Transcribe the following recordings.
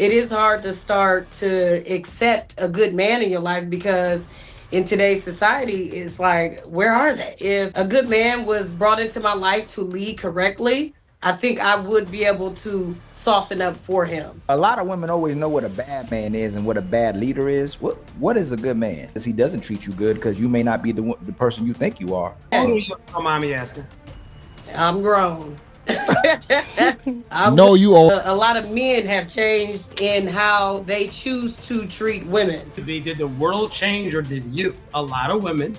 it is hard to start to accept a good man in your life because in today's society, it's like, where are they? If a good man was brought into my life to lead correctly, I think I would be able to soften up for him. A lot of women always know what a bad man is and what a bad leader is. What is a good man? Because he doesn't treat you good because you may not be the person you think you are. How old are you? Don't mind me asking. I'm grown. No, you old. A lot of men have changed in how they choose to treat women. Did the world change or did you? A lot of women,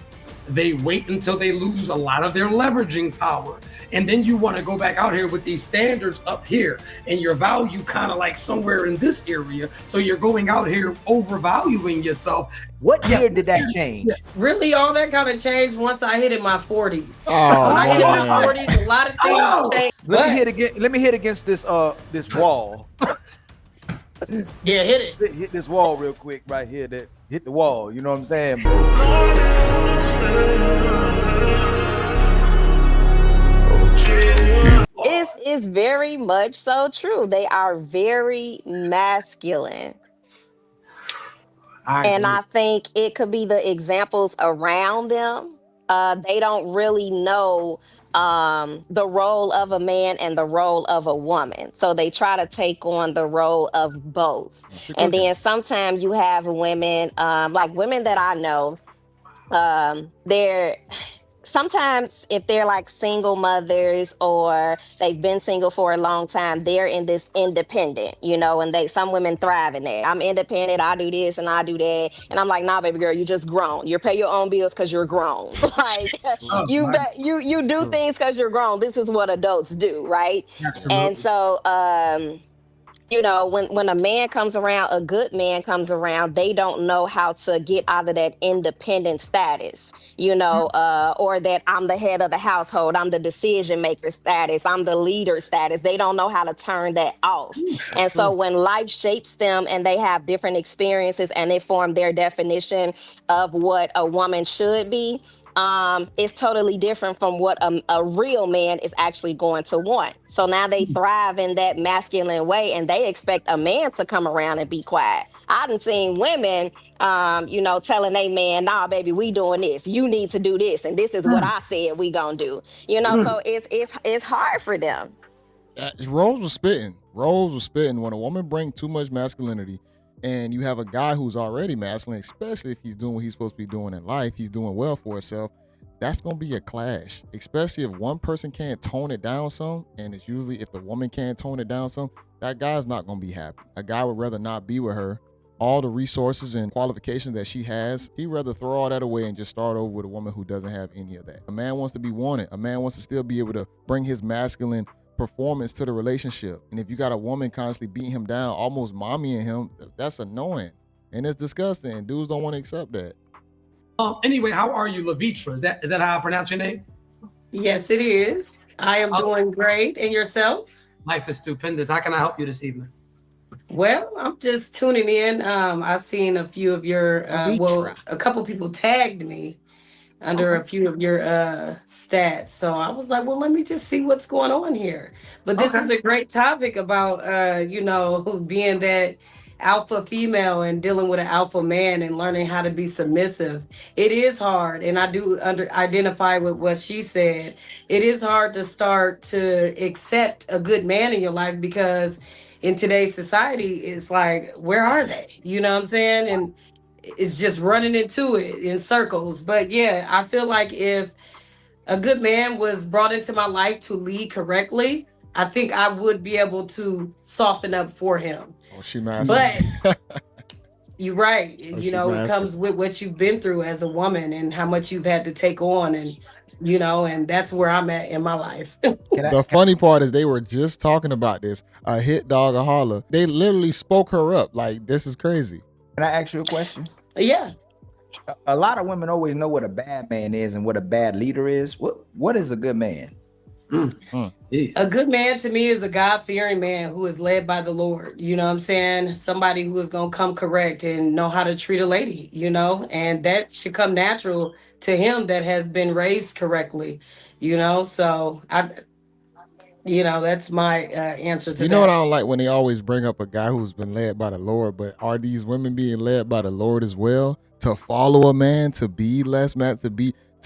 they wait until they lose a lot of their leveraging power. And then you want to go back out here with these standards up here and your value kind of like somewhere in this area. So you're going out here overvaluing yourself. What year did that change? Really, all that kind of changed once I hit in my 40s. Oh, When I hit in my man. 40s, a lot of things changed. Let me hit against this wall. Yeah, hit it. Hit this wall real quick right here. That hit the wall. You know what I'm saying? It's very much so true. They are very masculine. And I think it could be the examples around them. They don't really know the role of a man and the role of a woman. So they try to take on the role of both. And then sometimes you have women, like women that I know, they're sometimes if they're like single mothers or they've been single for a long time, they're in this independent, and some women thrive in that. I'm independent, I do this and I do that. And I'm like, nah, baby girl, you just grown. You pay your own bills because you're grown. Like you do things because you're grown. This is what adults do, right? Absolutely. And so when a man comes around, a good man comes around, they don't know how to get out of that independent status, or that I'm the head of the household, I'm the decision maker status, I'm the leader status. They don't know how to turn that off. And so when life shapes them and they have different experiences and they form their definition of what a woman should be, it's totally different from what a real man is actually going to want. So now they thrive in that masculine way and they expect a man to come around and be quiet. I done seen women, telling a man, nah, baby, we doing this. You need to do this. And this is what I said we gonna do. So it's hard for them. Rose was spitting. Rose was spitting. When a woman brings too much masculinity and you have a guy who's already masculine, especially if he's doing what he's supposed to be doing in life, he's doing well for himself, that's going to be a clash, especially if one person can't tone it down some, and it's usually if the woman can't tone it down some, that guy's not going to be happy. A guy would rather not be with her. All the resources and qualifications that she has, he'd rather throw all that away and just start over with a woman who doesn't have any of that. A man wants to be wanted. A man wants to still be able to bring his masculine performance to the relationship. And if you got a woman constantly beating him down, almost mommying him, that's annoying. And it's disgusting. And dudes don't want to accept that. Anyway, how are you, Lavitra? Is that how I pronounce your name? Yes, it is. I am doing great. And yourself? Life is stupendous. How can I help you this evening? Well, I'm just tuning in. I've seen a few of your, a couple people tagged me under a few of your stats. So I was like, well, let me just see what's going on here. But this is a great topic about, being that alpha female and dealing with an alpha man and learning how to be submissive. It is hard. And I do identify with what she said. It is hard to start to accept a good man in your life because in today's society, it's like, where are they? You know what I'm saying? And it's just running into it in circles. But yeah, I feel like if a good man was brought into my life to lead correctly, I think I would be able to soften up for him. Oh, she masculine. But you're right. Oh, It comes with what you've been through as a woman and how much you've had to take on. And and that's where I'm at in my life. The funny part is they were just talking about this. A hit dog, a holler. They literally spoke her up. Like, this is crazy. Can I ask you a question? Yeah. A lot of women always know what a bad man is and what a bad leader is. What is a good man? A good man to me is a God-fearing man who is led by the Lord. You know what I'm saying? Somebody who is going to come correct and know how to treat a lady, and that should come natural to him that has been raised correctly, so That's my answer to You know what I that. don't like when they always bring up a guy who's been led by the Lord, but are these women being led by the Lord as well? To follow a man, to be less man, to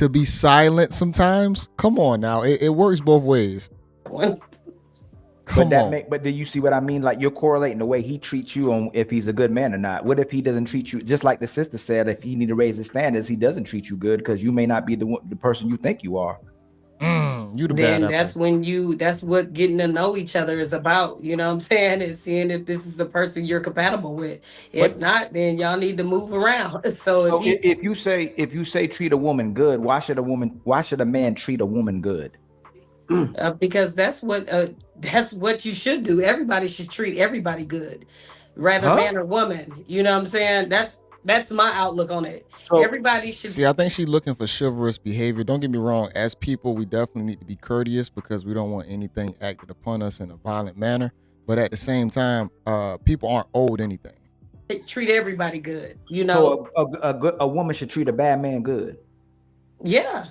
be silent sometimes? Come on now. It works both ways. One. Come on. But do you see what I mean? Like you're correlating the way he treats you on if he's a good man or not. What if he doesn't treat you just like the sister said? If he need to raise his standards, he doesn't treat you good because you may not be the person you think you are. You the bad Then apple. that's what getting to know each other is about. You know what I'm saying? Is seeing if this is the person you're compatible with. If But not, then y'all need to move around. So if so you if you say treat a woman good, why should a man treat a woman good? because that's what you should do. Everybody should treat everybody good, rather Huh? man or woman. You know what I'm saying? That's my outlook on it. So Everybody should. See, I think she's looking for chivalrous behavior. Don't get me wrong. As people, we definitely need to be courteous because we don't want anything acted upon us in a violent manner. But at the same time, people aren't owed anything. Treat everybody good. so a woman should treat a bad man good. Yeah.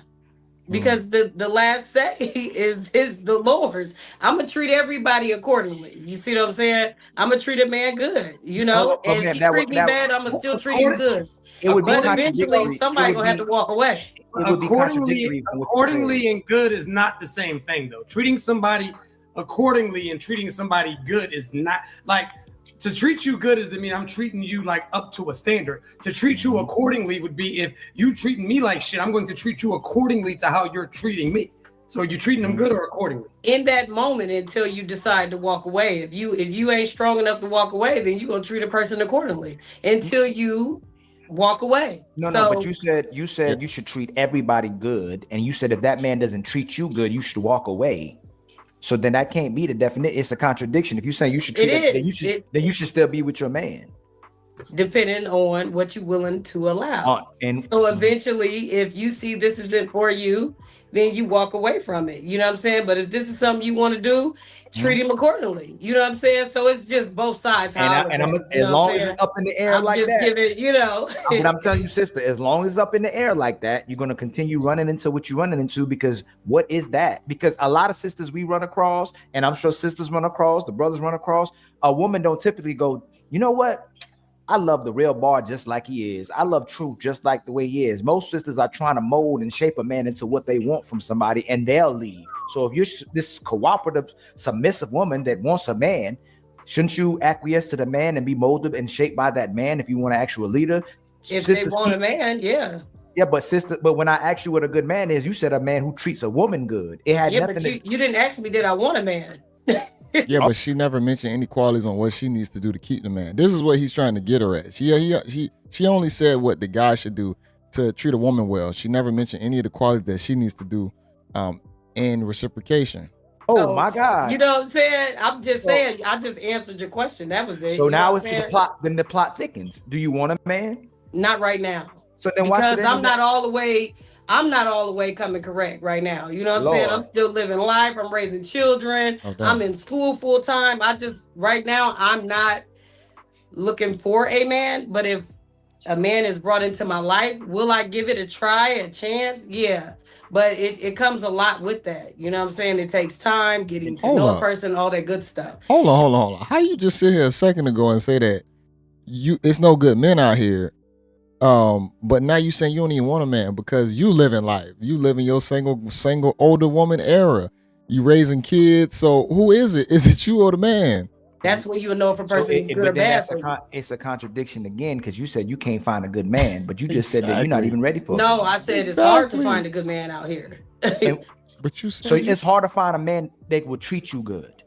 Because the last say is the Lord's. I'm gonna treat everybody accordingly. You see what I'm saying? I'm gonna treat a man good, Oh, and if man, he treat me bad, I'm gonna still treat him According, good. it would be But according, eventually, contradictory. somebody gonna have to walk away. It would be accordingly, contradictory from what you accordingly said. and good is not the same thing, though. Treating somebody accordingly and treating somebody good is not like to treat you good is to mean I'm treating you like up to a standard. To treat you accordingly would be if you treating me like shit, I'm going to treat you accordingly to how you're treating me. So are you treating them good or accordingly? In that moment, until you decide to walk away. If you ain't strong enough to walk away, then you're gonna treat a person accordingly until you walk away. No, but So you said Yeah. you should treat everybody good, and you said if that man doesn't treat you good, you should walk away. So then that can't be the definition. It's a contradiction. If you say you should treat it it, is. then you should still be with your man. Depending on what you're willing to allow. And So eventually, if you see this isn't for you, then you walk away from it. You know what I'm saying? But if this is something you want to do, treat him accordingly. You know what I'm saying? So it's just both sides. How I look at it, you as know what long I'm as saying? it's up in the air I'm like just that, giving. but I'm telling you, sister, as long as it's up in the air like that, you're gonna continue running into what you're running into because what is that? Because a lot of sisters we run across, and I'm sure sisters run across, the brothers run across, a woman don't typically go, you know what? I love the real bar just like he is. I love truth just like the way he is. Most sisters are trying to mold and shape a man into what they want from somebody, and they'll leave. So if you're this cooperative, submissive woman that wants a man, shouldn't you acquiesce to the man and be molded and shaped by that man if you want an actual leader? If they want a man, yeah. Yeah, but when I asked you what a good man is, you said a man who treats a woman good. It had nothing But you didn't ask me, did I want a man? Yeah, but she never mentioned any qualities on what she needs to do to keep the man. This is what he's trying to get her at. She only said what the guy should do to treat a woman well. She never mentioned any of the qualities that she needs to do in reciprocation. Oh my God. You know what I'm saying? I'm just saying, I just answered your question. That was it. So now it's the plot, then the plot thickens. Do you want a man? Not right now. So then why should because I'm not all the way coming correct right now. You know what I'm saying? I'm still living life. I'm raising children. I'm in school full time. Right now, I'm not looking for a man. But if a man is brought into my life, will I give it a chance? Yeah. But it comes a lot with that. You know what I'm saying? It takes time, getting to know a person, all that good stuff. Hold on. How you just sit here a second ago and say that it's no good men out here? But now you saying you don't even want a man because you live in life. You live in your single older woman era. You raising kids. So who is it? Is it you or the man? That's when you know if a person is good or bad. It's a contradiction again because you said you can't find a good man, but you just said that you're not even ready for it. No, I said it's hard to find a good man out here. But you said so it's hard to find a man that will treat you good.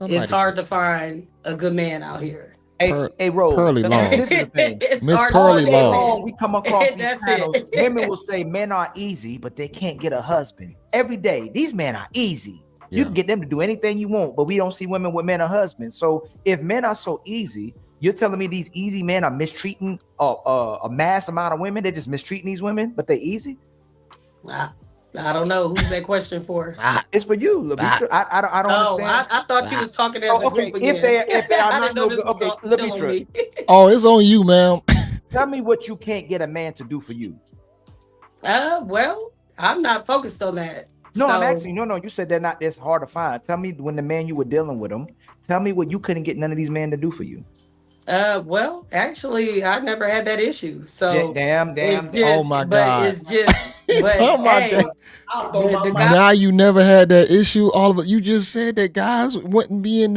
It's hard to find a good man out here. Hey, Rose. Pearly Long. This is the thing. Miss Pearly Long. We come across these panels. Women will say men are easy, but they can't get a husband. Every day, these men are easy. Yeah. You can get them to do anything you want, but we don't see women with men or husbands. So if men are so easy, you're telling me these easy men are mistreating a mass amount of women? They're just mistreating these women, but they're easy? I don't know. Who's that question for? It's for you. I don't understand. I thought you was talking as a group again. If they are not no good, okay, Labitra. Oh, it's on you, ma'am. Tell me what you can't get a man to do for you. Well, I'm not focused on that. No, So, I'm asking. No, you said they're not this hard to find. Tell me when the man you were dealing with them. Tell me what you couldn't get none of these men to do for you. well, actually, I never had that issue. So Damn. Oh my God. He's but talking about that. hey, the guy. Now you never had that issue. All of it. You just said that guys wouldn't be in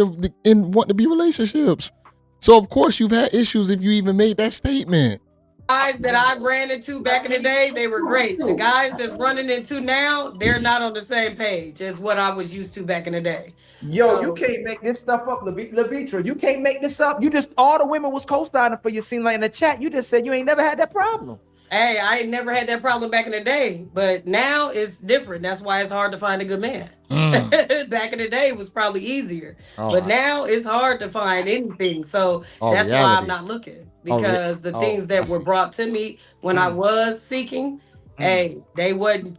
want to be relationships. So of course you've had issues if you even made that statement. Guys that I ran into back in the day, they were great. The guys that's running into now, they're not on the same page as what I was used to back in the day. Yo, you can't make this stuff up, Levitra. You can't make this up. You just all the women was co-signing for you. Seem like in the chat, you just said you ain't never had that problem. Hey, I ain't never had that problem back in the day, but now it's different. That's why it's hard to find a good man. Back in the day, it was probably easier, but now it's hard to find anything. So that's why I'm not looking, because the things that were brought to me when I was seeking, hey, they wasn't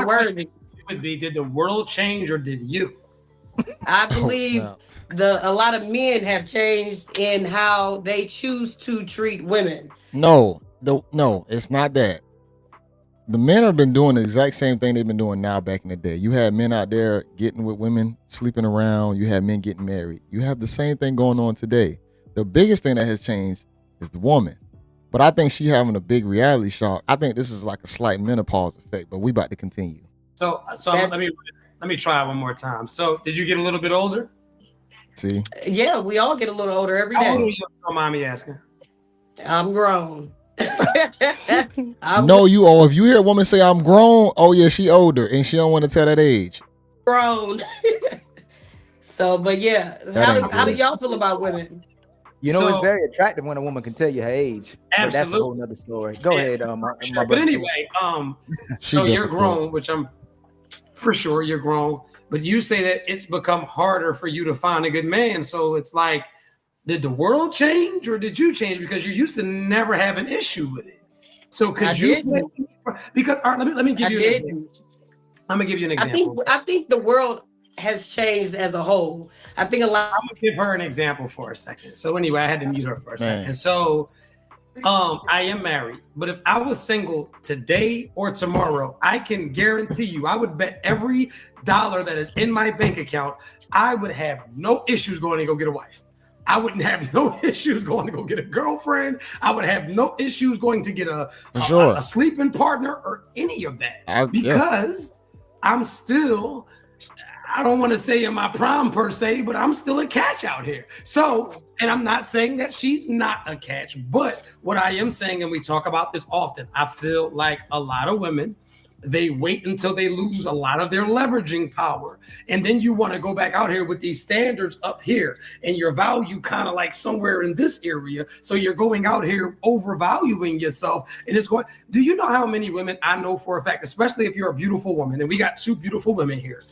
worthy. Would be, did the world change or did you? I believe a lot of men have changed in how they choose to treat women. No, it's not that. The men have been doing the exact same thing they've been doing now back in the day. You had men out there getting with women, sleeping around. You had men getting married. You have the same thing going on today. The biggest thing that has changed is the woman. But I think she having a big reality shock. I think this is like a slight menopause effect, but we about to continue. So let me try it one more time. So did you get a little bit older? See? Yeah, we all get a little older every day. How old are you? Don't mind me asking. I'm grown. No, you all. If you hear a woman say I'm grown, oh yeah, she older and she don't want to tell that age. Grown. So, but yeah, how do y'all feel about women? You know, it's very attractive when a woman can tell you her age. Absolutely. But that's a whole nother story. Go ahead, my but anyway, so you're grown, which I'm for sure you're grown. But you say that it's become harder for you to find a good man. So it's like, did the world change or did you change? Because you used to never have an issue with it. So could you? Because let me give you an example. I'm gonna give you an example. I think the world has changed as a whole. I think I'm gonna give her an example for a second. So anyway, I had to mute her for a second. So I am married, but if I was single today or tomorrow, I can guarantee you, I would bet every dollar that is in my bank account, I would have no issues going to go get a wife. I wouldn't have no issues going to go get a girlfriend. I would have no issues going to get a sleeping partner or any of that because I'm still, I don't want to say in my prime per se, but I'm still a catch out here. So, and I'm not saying that she's not a catch, but what I am saying, and we talk about this often, I feel like a lot of women, they wait until they lose a lot of their leveraging power. And then you want to go back out here with these standards up here and your value kind of like somewhere in this area. So you're going out here overvaluing yourself. And it's going, do you know how many women I know for a fact, especially if you're a beautiful woman, and we got two beautiful women here.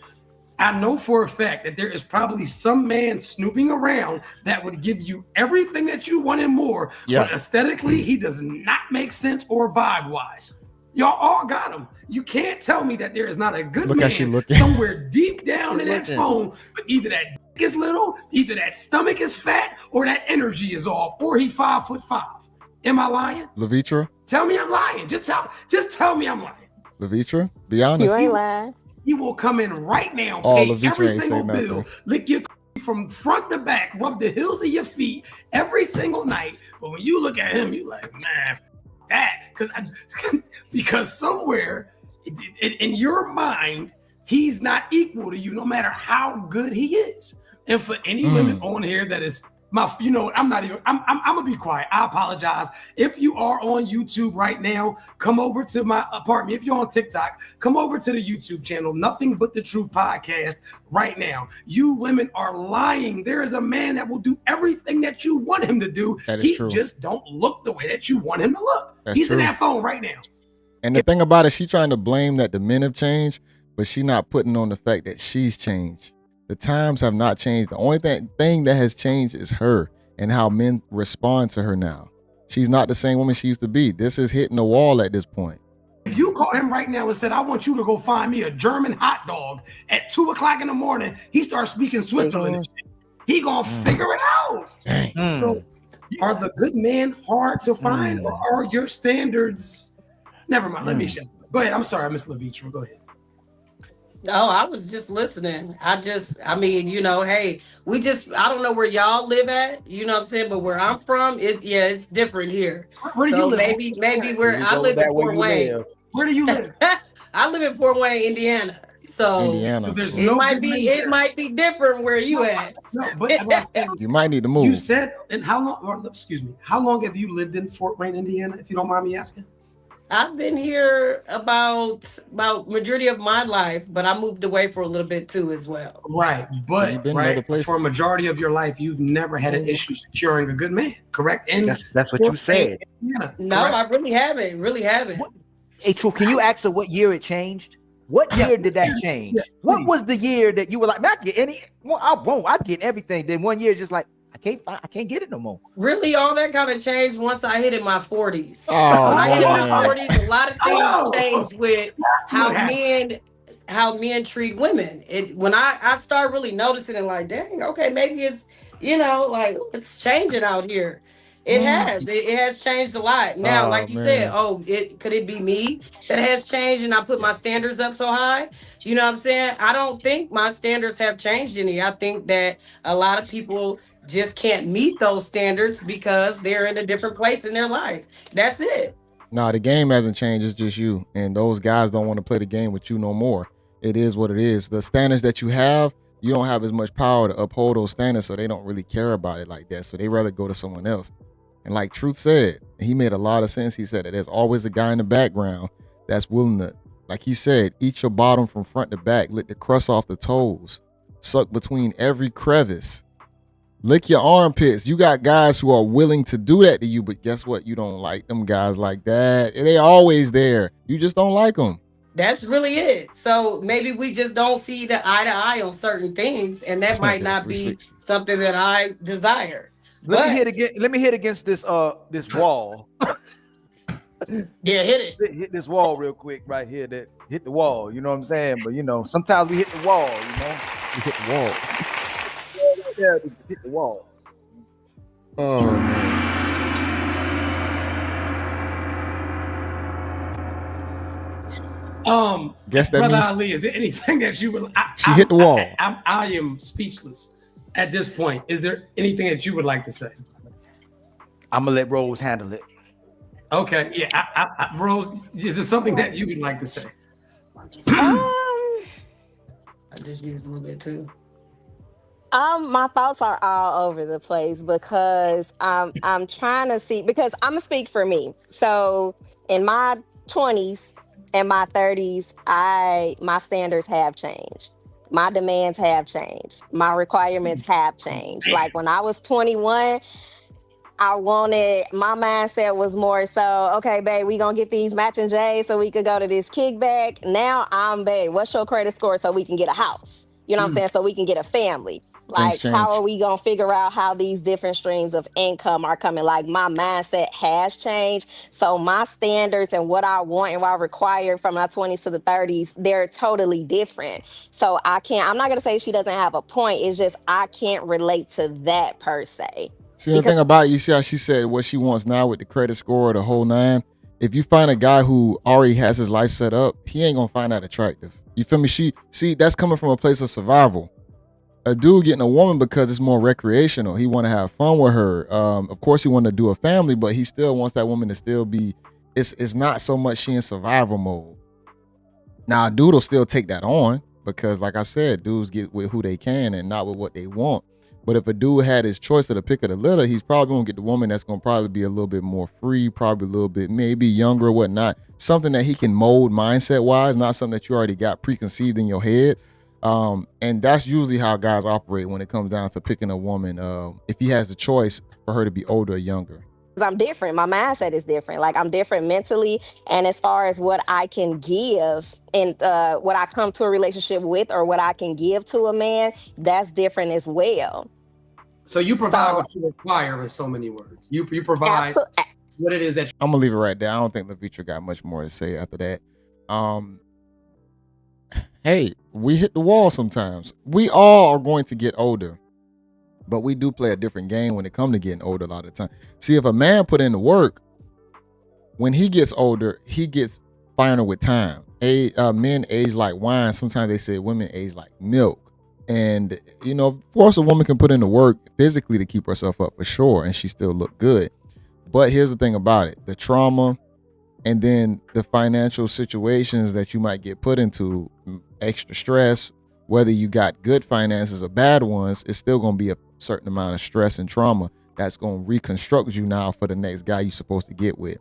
I know for a fact that there is probably some man snooping around that would give you everything that you want and more. Yeah. But aesthetically, he does not make sense or vibe-wise. Y'all all got him. You can't tell me that there is not a good man somewhere deep down in that phone, but either that dick is little, either that stomach is fat, or that energy is off, or he's 5'5". Am I lying? Levitra? Tell me I'm lying. Just tell me I'm lying. Levitra, be honest. You ain't lying. He will come in right now, pay every single bill, lick your from front to back, rub the heels of your feet every single night. But when you look at him, you're like, man, that. Because somewhere in your mind, he's not equal to you, no matter how good he is. And for any women on here that is I'm gonna be quiet. I apologize. If you are on YouTube right now, come over to my apartment. If you're on TikTok, come over to the YouTube channel, Nothing But the Truth Podcast right now. You women are lying. There is a man that will do everything that you want him to do. He just don't look the way that you want him to look. He's in that phone right now. And the thing about it, she's trying to blame that the men have changed, but she's not putting on the fact that she's changed. The times have not changed. The only thing that has changed is her and how men respond to her now. She's not the same woman she used to be. This is hitting the wall at this point. If you called him right now and said, I want you to go find me a German hot dog at 2:00 in the morning, he starts speaking Switzerland and shit. He gonna figure it out. So, are the good men hard to find or are your standards? Never mind. Let me shut up. Go ahead. I'm sorry, Miss Levitra. Go ahead. Oh, I was just listening. I mean, hey, I don't know where y'all live at, you know what I'm saying? But where I'm from, it's different here. Where do you So live? maybe It where is I over live in that where Fort you Wayne. live. Where do you live? I live in Fort Wayne, Indiana. So So Indiana. there's it no might good be men it there. might be different where you No, at. no, but what I'm saying, You might need to you move. said, and how long? Or, excuse me, how long have you lived in Fort Wayne, Indiana? If you don't mind me asking. I've been here about majority of my life, but I moved away for a little bit too as well. Right, So you've but been in other for a places. majority of your life, you've never had an issue securing a good man, correct? In That's what you Fort Wayne, said. Indiana, No, I correct? really haven't. Really haven't. What, hey, Truth, can you ask her what year it changed? What Yes, year did that yes, change? What please. was the year that you were like, man, I get any? Well, I won't. I get everything. Then one year, just like I can't get it no more. Really, all that kind of changed once I hit in my 40s. Oh When I hit in my man. 40s, a lot of things Oh, changed with that's what how happened. men treat women. When I start really noticing it, like, dang, okay, maybe it's like it's changing out here. It Mm, has. It has changed a lot. Now, Oh like you said, man. it could it be me that has changed and I put my standards up so high? You know what I'm saying? I don't think my standards have changed any. I think that a lot of people just can't meet those standards because they're in a different place in their life. That's it. Nah, the game hasn't changed. It's just you. And those guys don't want to play the game with you no more. It is what it is. The standards that you have, you don't have as much power to uphold those standards, so they don't really care about it like that. So they rather go to someone else. And like Truth said, he made a lot of sense. He said that there's always a guy in the background that's willing to, like he said, eat your bottom from front to back, lick the crust off the toes, suck between every crevice, lick your armpits. You got guys who are willing to do that to you, but guess what? You don't like them guys like that. They always there. You just don't like them. That's really it. So maybe we just don't see the eye to eye on certain things, and that might not be 360. something that I desire. Let me But hit again. Let me hit against this wall. yeah, hit it. Hit this wall real quick right here. That hit the wall. You know what I'm saying? But sometimes we hit the wall. You hit the wall. Yeah, we hit the wall. Oh man. Guess that Brother means Ali, is there anything that you would? she hit the wall. I am speechless at this point. Is there anything that you would like to say? I'm gonna let Rose handle it. Okay, yeah, Rose, is there something that you would like to say? I just used a little bit too. My thoughts are all over the place because I'm trying to see, because I'm gonna speak for me. So in my 20s and my 30s, my standards have changed. My demands have changed. My requirements have changed. Like when I was 21, my mindset was more so, okay, babe, we gonna get these matching J's so we could go to this kickback. Now babe, what's your credit score so we can get a house? You know what I'm Mm. saying? So we can get a family. Things Like, how are change. we gonna figure out how these different streams of income are coming? Like, my mindset has changed. So my standards and what I want and what I require from my 20s to the 30s, they're totally different. So I'm not gonna say she doesn't have a point. It's just I can't relate to that per se. See, the Because thing about it, you see how she said what she wants now with the credit score, the whole nine. If you find a guy who already has his life set up, he ain't gonna find that attractive. You feel me? That's coming from a place of survival. A dude getting a woman because it's more recreational. He want to have fun with her. Of course, he want to do a family, but he still wants that woman to still be. It's not so much she in survival mode. Now, a dude will still take that on because, like I said, dudes get with who they can and not with what they want. But if a dude had his choice of the pick of the litter, he's probably gonna get the woman that's gonna probably be a little bit more free, probably a little bit maybe younger or whatnot. Something that he can mold mindset wise, not something that you already got preconceived in your head. And that's usually how guys operate when it comes down to picking a woman. If he has the choice for her to be older or younger. I'm different. My mindset is different. Like, I'm different mentally, and as far as what I can give and what I come to a relationship with, or what I can give to a man, that's different as well. So you provide So, what you require in so many words. You provide absolutely. what it is that I'm gonna leave it right there. I don't think Levitra got much more to say after that. Hey, we hit the wall sometimes. We all are going to get older, but we do play a different game when it comes to getting older a lot of the time. See, if a man put in the work, when he gets older, he gets finer with time. men age like wine. Sometimes they say women age like milk. And, of course, a woman can put in the work physically to keep herself up for sure, and she still look good. But here's the thing about it. The trauma and then the financial situations that you might get put into, extra stress, whether you got good finances or bad ones, it's still going to be a certain amount of stress and trauma that's going to reconstruct you now for the next guy you're supposed to get with.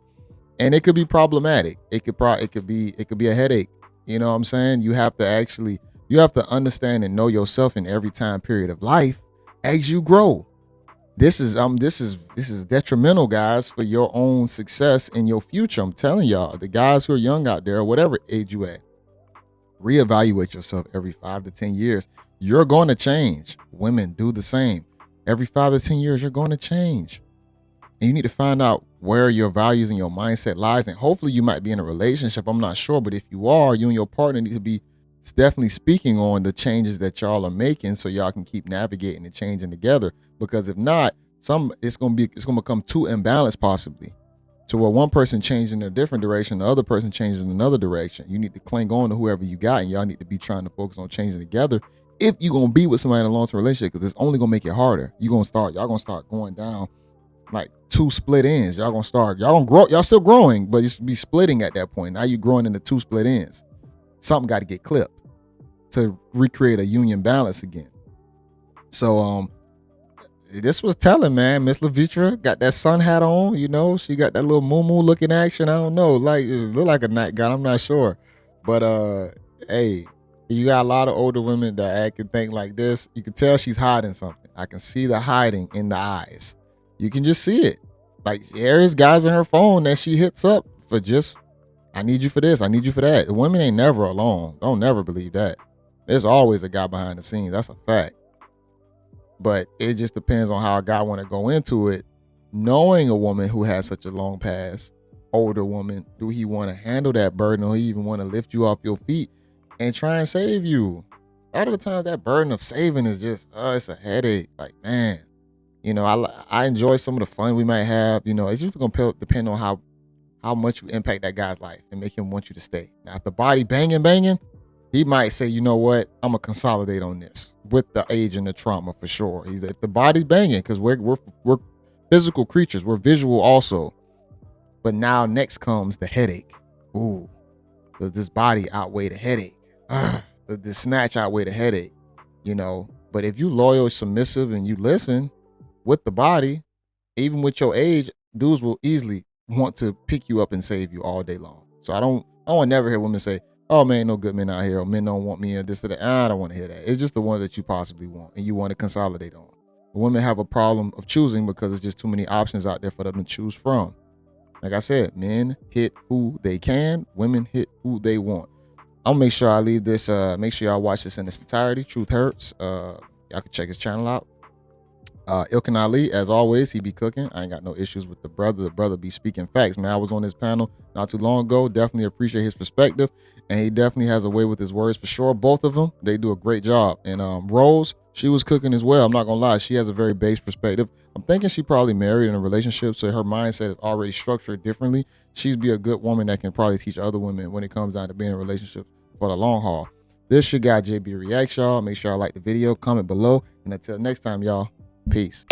And it could be problematic. It could be a headache. You know what I'm saying? You have to understand and know yourself in every time period of life as you grow. This is detrimental, guys, for your own success in your future. I'm telling y'all, the guys who are young out there, whatever age you at, reevaluate yourself every 5 to 10 years. You're going to change. Women do the same. Every 5 to 10 years, you're going to change. And you need to find out where your values and your mindset lies. And hopefully you might be in a relationship. I'm not sure. But if you are, you and your partner need to be definitely speaking on the changes that y'all are making so y'all can keep navigating and changing together. Because if not, it's going to become too imbalanced possibly, to where one person changing in a different direction, the other person changing in another direction. You need to cling on to whoever you got, and y'all need to be trying to focus on changing together if you're going to be with somebody in a long-term relationship, because it's only going to make it harder. Y'all going to start going down like 2 split ends. Y'all going to grow. Y'all still growing, but it's be splitting at that point. Now you're growing into 2 split ends. Something got to get clipped to recreate a union balance again. So, this was telling, man. Miss Levitra got that sun hat on, she got that little moo looking action. I don't know, like it look like a nightgown. I'm not sure, but hey, you got a lot of older women that act and think like this. You can tell she's hiding something. I can see the hiding in the eyes. You can just see it. Like there is guys on her phone that she hits up for just, I need you for this, I need you for that. The women ain't never alone. Don't never believe that. There's always a guy behind the scenes. That's a fact. But it just depends on how a guy want to go into it. Knowing a woman who has such a long past, older woman, do he want to handle that burden, or he even want to lift you off your feet and try and save you? A lot of the times that burden of saving is just, it's a headache. Like, man, I enjoy some of the fun we might have. It's just going to depend on how much you impact that guy's life and make him want you to stay. Now, if the body banging, he might say, you know what, I'm going to consolidate on this with the age and the trauma for sure. If the body's banging, because we're physical creatures, we're visual also. But now next comes the headache. Ooh, does this body outweigh the headache? Does this snatch outweigh the headache? But if you loyal, submissive, and you listen with the body, even with your age, dudes will easily want to pick you up and save you all day long. So I don't want to never hear women say, oh man, no good men out here, or men don't want me, or this or that. I don't want to hear that. It's just the one that you possibly want and you want to consolidate on. Women have a problem of choosing because it's just too many options out there for them to choose from. Like I said, men hit who they can, women hit who they want. I'll make sure I leave this, make sure y'all watch this in its entirety. Truth Hurts. Y'all can check his channel out. Ilkin Ali, as always, he be cooking. I ain't got no issues with the brother. The brother be speaking facts, man. I was on his panel not too long ago. Definitely appreciate his perspective, and he definitely has a way with his words for sure. Both of them, they do a great job. And Rose, she was cooking as well. I'm not gonna lie, she has a very base perspective. I'm thinking she probably married in a relationship, so her mindset is already structured differently. She'd be a good woman that can probably teach other women when it comes down to being in a relationship for the long haul. This your guy JayBReacts, y'all. Make sure y'all like the video, comment below, and until next time, y'all. Peace.